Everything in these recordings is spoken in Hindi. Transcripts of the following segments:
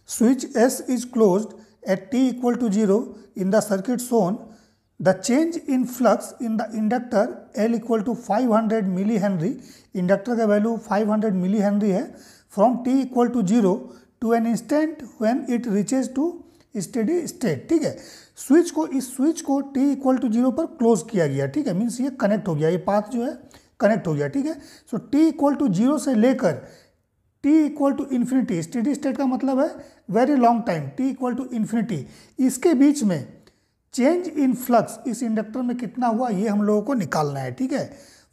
switch S is closed at t equal to 0 in the circuit shown. The change in flux in the inductor L equal to 500 millihenry, inductor का वैल्यू 500 millihenry है, from t equal to 0 to an instant when it reaches to steady state. ठीक है, इस स्विच को t इक्वल टू 0 पर क्लोज किया गया. ठीक है, मीन्स ये कनेक्ट हो गया, ये पाथ जो है कनेक्ट हो गया. ठीक है, सो t इक्वल टू 0 से लेकर t equal to infinity, steady state का मतलब है very long time, t equal to infinity, इसके बीच में चेंज इन फ्लक्स इस इंडक्टर में कितना हुआ ये हम लोगों को निकालना है. ठीक है,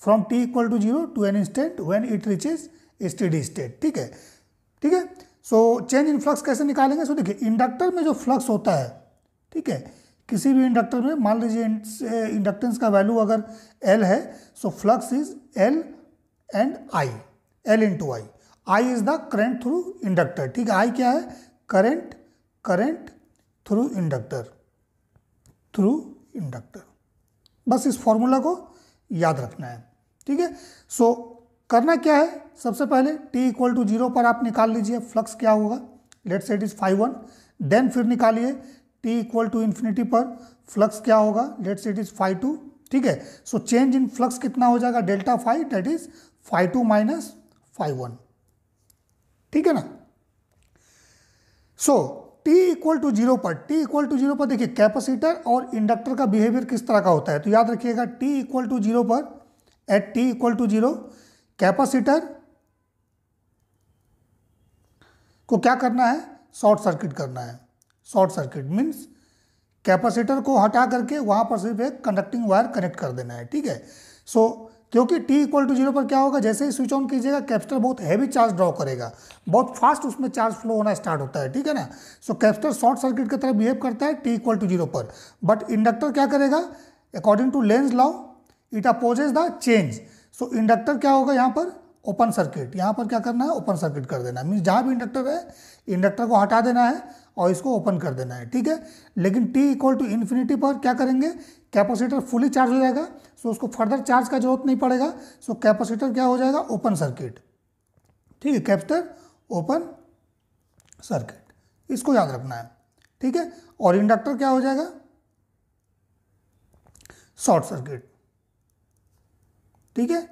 from t equal to 0 to an instant when it reaches steady state. ठीक है, ठीक है. सो चेंज इन फ्लक्स कैसे निकालेंगे? सो देखिए, इंडक्टर में जो फ्लक्स होता है, ठीक है, किसी भी इंडक्टर में मान लीजिए इंडक्टेंस का वैल्यू अगर L है, so flux is L and I, L into I. I is the current through inductor. ठीक है, I क्या है? Current through inductor. बस इस फॉर्मूला को याद रखना है. ठीक है, सो करना क्या है? सबसे पहले t इक्वल टू 0 पर आप निकाल लीजिए फ्लक्स क्या होगा. Let's say it is 5 1. Then फिर निकालिए t इक्वल टू इन्फिनिटी पर फ्लक्स क्या होगा. Let's say it is 5 2. ठीक है, सो चेंज इन फ्लक्स कितना हो जाएगा? Delta 5, that is 5 2 minus 5 1. ठीक है ना. सो t इक्वल टू 0 पर देखिए कैपेसिटर और इंडक्टर का बिहेवियर किस तरह का होता है. तो याद रखिएगा, t इक्वल टू 0 पर, at t equal to 0, capacitor को क्या करना है? शॉर्ट सर्किट करना है. शॉर्ट सर्किट मीन्स कैपेसिटर को हटा करके वहां पर सिर्फ एक कंडक्टिंग वायर कनेक्ट कर देना है. ठीक है, सो क्योंकि t इक्वल टू 0 पर क्या होगा, जैसे ही स्विच ऑन कीजिएगा कैपेसिटर बहुत हैवी चार्ज ड्रॉ करेगा, बहुत फास्ट उसमें चार्ज फ्लो होना स्टार्ट होता है. ठीक है ना. सो कैपेसिटर शॉर्ट सर्किट की तरह बिहेव करता है t इक्वल टू 0 पर. बट इंडक्टर क्या करेगा? According to Lenz law it opposes the change. So inductor क्या होगा यहाँ पर? Open circuit. यहाँ पर क्या करना है? ओपन सर्किट कर देना है. मीन्स जहाँ भी इंडक्टर है, इंडक्टर को हटा देना है और इसको ओपन कर देना है. ठीक है, लेकिन t इक्वल टू इन्फिनिटी पर क्या करेंगे? कैपेसिटर फुली चार्ज हो जाएगा, सो उसको फर्दर चार्ज का जरूरत नहीं पड़ेगा. सो कैपेसिटर क्या हो जाएगा? Open circuit. ठीक है, कैपेसिटर ओपन सर्किट, इसको याद रखना है. ठीक है, और इंडक्टर क्या हो जाएगा? Short circuit. ठीक है,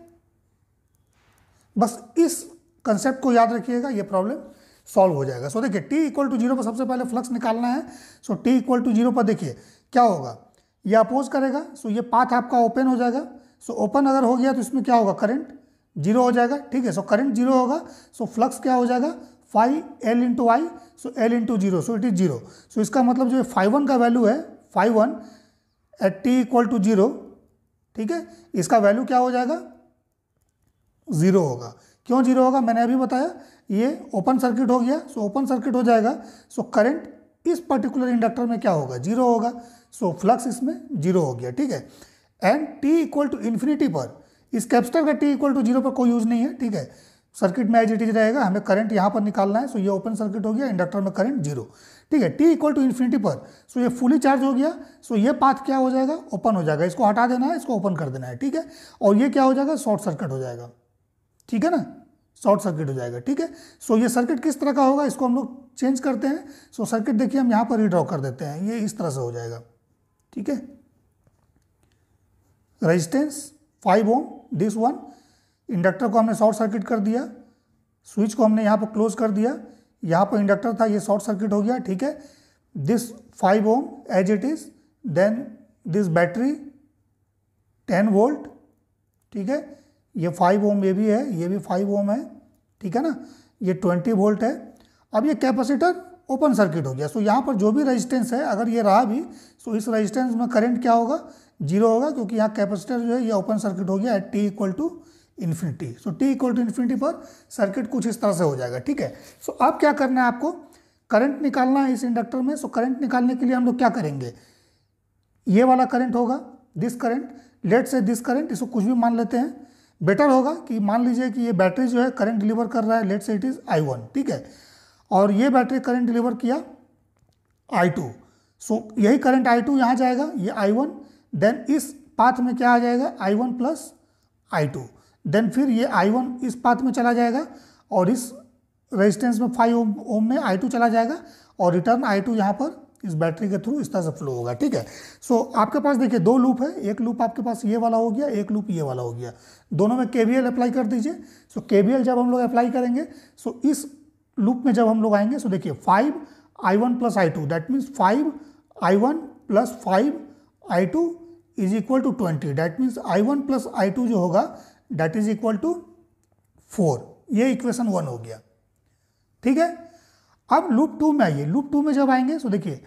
बस इस कंसेप्ट को याद रखिएगा, ये प्रॉब्लम सॉल्व हो जाएगा. सो देखिए, t इक्वल टू 0 पर सबसे पहले फ्लक्स निकालना है. सो t इक्वल टू 0 पर देखिए क्या होगा, ये अपोज करेगा. सो ये पाथ आपका ओपन हो जाएगा. सो ओपन अगर हो गया तो इसमें क्या होगा? करंट 0 हो जाएगा. ठीक है, सो करंट 0 होगा. सो फ्लक्स क्या हो जाएगा? 5L into I. So L into 0, so it is 0. सो इसका मतलब जो 5 1 का वैल्यू है, 5 1 एट t इक्वल टू 0, ठीक है, इसका वैल्यू क्या हो जाएगा? 0 होगा. क्यों 0 होगा? मैंने अभी बताया, ये ओपन सर्किट हो गया. सो ओपन सर्किट हो जाएगा. सो करंट इस पर्टिकुलर इंडक्टर में क्या होगा? 0 होगा. सो फ्लक्स इसमें 0 हो गया. ठीक है, and t equal to infinity पर, इस कैपेसिटर का t इक्वल टू 0 पर कोई यूज नहीं है. ठीक है, सर्किट में एज इट इज रहेगा. हमें करंट यहाँ पर निकालना है. सो ये ओपन सर्किट हो गया, इंडक्टर में करंट 0. ठीक है, t इक्वल टू इन्फिनिटी पर, सो ये फुली चार्ज हो गया. सो ये पाथ क्या हो जाएगा? ओपन हो जाएगा. इसको हटा देना है, इसको ओपन कर देना है. ठीक है, और ये क्या हो जाएगा? शॉर्ट सर्किट हो जाएगा. ठीक है ना, शॉर्ट सर्किट हो जाएगा. ठीक है, सो ये सर्किट किस तरह का होगा, इसको हम लोग चेंज करते हैं. सो सर्किट देखिए हम यहाँ पर रीड्रॉ कर देते हैं, ये इस तरह से हो जाएगा. ठीक है, resistance 5 ohm, this one, inductor को हमने शॉर्ट सर्किट कर दिया, स्विच को हमने यहाँ पर क्लोज कर दिया, यहाँ पर इंडक्टर था, ये शॉर्ट सर्किट हो गया. ठीक है, this 5 ohm as it is, then this battery 10 volt. ठीक है, ये 5 ओम ये भी है, ये भी 5 ओम है. ठीक है ना, ये 20 वोल्ट है. अब ये कैपेसिटर ओपन सर्किट हो गया. सो यहाँ पर जो भी रेजिस्टेंस है, अगर ये रहा भी, सो इस रेजिस्टेंस में करंट क्या होगा? 0 होगा, क्योंकि यहाँ कैपेसिटर जो है ये ओपन सर्किट हो गया at t equal to infinity. So t equal to infinity पर सर्किट कुछ इस तरह से हो जाएगा. ठीक है, सो अब क्या करना है आपको? करंट निकालना है इस इंडक्टर में. सो करंट निकालने के लिए हम लोग क्या करेंगे? ये वाला करंट होगा, दिस करंट, लेट से दिस करंट, इसको कुछ भी मान लेते हैं. बेटर होगा कि मान लीजिए कि ये बैटरी जो है करंट डिलीवर कर रहा है, लेट से इट इज I1. ठीक है, और ये बैटरी करंट डिलीवर किया I2. सो यही करंट I2 यहाँ जाएगा, ये I1, देन इस पाथ में क्या आ जाएगा? I1 plus I2. देन फिर ये I1 इस पाथ में चला जाएगा और इस रेजिस्टेंस में 5 ओम में I2 चला जाएगा और रिटर्न I2 यहाँ पर इस बैटरी के थ्रू इस तरह से फ्लो होगा, ठीक है। सो आपके पास देखिए 2 लूप है, एक लूप आपके पास ये वाला हो गया, एक लूप ये वाला हो गया, दोनों में KVL अप्लाई कर दीजिए। सो KVL जब हम लोग अप्लाई करेंगे, सो इस लूप में जब हम लोग आएंगे, सो देखिए 5I1 plus I2, that means 5I1 plus 5I2 is equal to 20, that means I1 plus I2 जो होगा दैट इज इक्वल टू 4। ये इक्वेशन 1 हो गया, ठीक है। अब लूप 2 में आइए, लूप 2 में जब आएंगे तो देखिए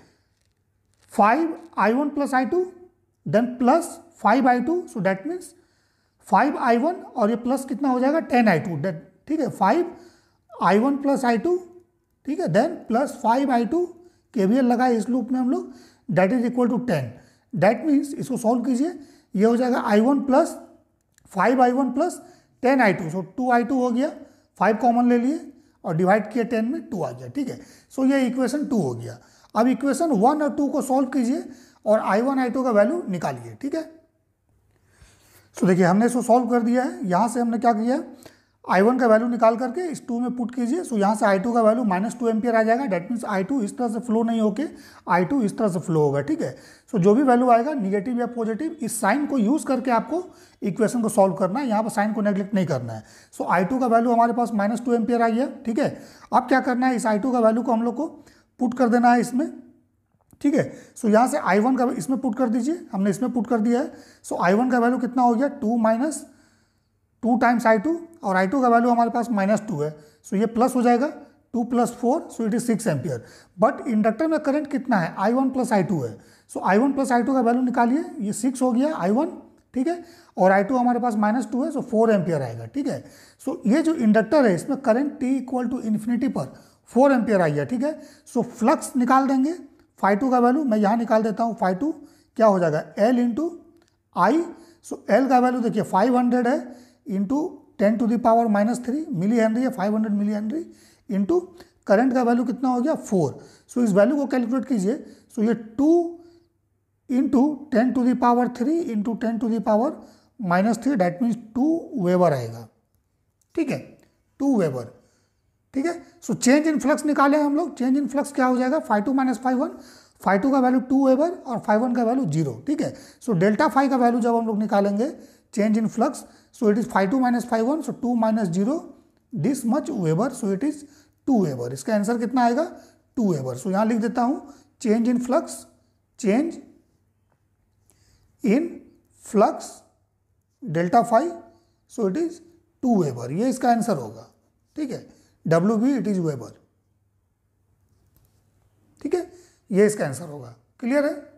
5I1 plus I2 then plus 5I2, so that means 5I1 और ये प्लस कितना हो जाएगा 10I2, ठीक है। 5I1 प्लस I2, ठीक है, देन प्लस 5I2, KVL लगाए इस लूप में हम लोग, that is equal to 10। That means इसको सॉल्व कीजिए, ये हो जाएगा I1 plus 5I1 plus 10I2, सो 2I2 हो गया, 5 कॉमन ले लिए और डिवाइड किया 10 में 2 आ गया, ठीक है। सो ये इक्वेशन 2 हो गया। अब इक्वेशन 1 और 2 को सॉल्व कीजिए और I1 I2 का वैल्यू निकालिए, ठीक है। सो देखिए हमने इसको सॉल्व कर दिया है, यहाँ से हमने क्या किया है, I1 का वैल्यू निकाल करके इस 2 में पुट कीजिए। सो यहाँ से I2 का वैल्यू -2 एम्पियर आ जाएगा, डेट मीन्स I2 इस तरह से फ्लो नहीं होके I2 इस तरह से फ्लो होगा, ठीक है। सो जो भी वैल्यू आएगा निगेटिव या पॉजिटिव, इस साइन को यूज़ करके आपको इक्वेशन को सॉल्व करना है, यहाँ पर साइन को नेग्लेक्ट नहीं करना है। सो I2 का वैल्यू हमारे पास -2 एम्पियर आ गया, ठीक है। अब क्या करना है, इस I2 का वैल्यू को हम लोग को पुट कर देना है इसमें, ठीक है। सो यहाँ से I1 का इसमें पुट कर दीजिए, हमने इसमें पुट कर दिया है। सो I1 का वैल्यू कितना हो गया 2 टाइम्स I2 और I2 का वैल्यू हमारे पास -2 है, सो ये प्लस हो जाएगा 2 + 4, सो it is 6 ampere. But inductor में करंट कितना है, I1 प्लस I2 है। सो I1 प्लस I2 का वैल्यू निकालिए, ये 6 हो गया I1, ठीक है, और I2 हमारे पास -2 है, सो 4 एम्पियर आएगा, ठीक है। सो ये जो इंडक्टर है इसमें करंट t = इन्फिनिटी पर 4 एम्पियर आई है, ठीक है। सो फ्लक्स निकाल देंगे, φ2 का वैल्यू मैं यहाँ निकाल देता हूँ, φ2 क्या हो जाएगा L × I। सो L का वैल्यू देखिए 500 है इंटू 10⁻³ मिली हेनरी है, 500 मिली हेनरी इंटू करंट का वैल्यू कितना हो गया 4। सो इस वैल्यू को कैलकुलेट कीजिए। सो ये 2 × 10⁻³ इंटू 10⁻³ दैट मीन्स 2 वेबर आएगा, ठीक है, 2 वेबर, ठीक है। सो चेंज इन फ्लक्स निकाले हम लोग, चेंज इन फ्लक्स क्या हो जाएगा φ2 - φ1, φ2 का वैल्यू 2 वेबर और φ1 का वैल्यू 0, ठीक है। सो डेल्टा फाई का वैल्यू जब हम लोग निकालेंगे change in flux, so it is φ2 - φ1, so 2 - 0 this much weber, so it is 2 weber. इसका आंसर कितना आएगा 2 वेबर। सो यहाँ लिख देता हूँ change in flux, change in flux delta phi, so it is 2 weber, ये इसका आंसर होगा, ठीक है। WB इट इज वेबर, ठीक है, ये इसका आंसर होगा। क्लियर है।